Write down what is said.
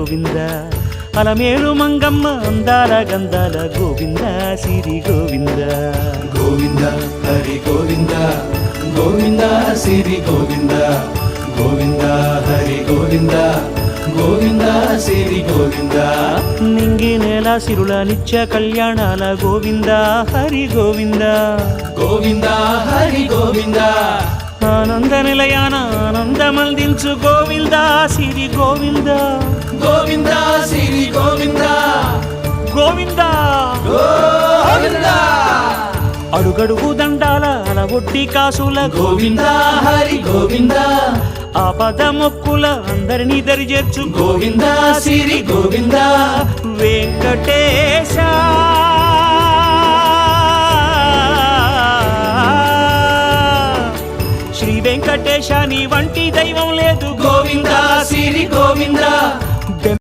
గోవింద అలమేలు మంగమ్మ అందాల గంధాల గోవింద సిరి గోవింద గోవింద హరి గోవింద గోవింద సిరి గోవింద గోవింద హరి గోవింద గోవింద సిరి గోవింద నింగి నేల సిరుల నిత్య కళ్యాణాల గోవింద హరి గోవింద గోవింద హరి గోవింద ఆనంద నిలయాన ఆనందమందించు గోవింద సిరి గోవింద గోవింద సిరి గోవింద గోవింద గోవింద అడుగడుగు దండాల అలవొట్టి కాసుల గోవింద హరి గోవింద ఆపద మొక్కుల అందరినీ దరిచేర్చు గోవింద సిరి గోవింద వెంకటే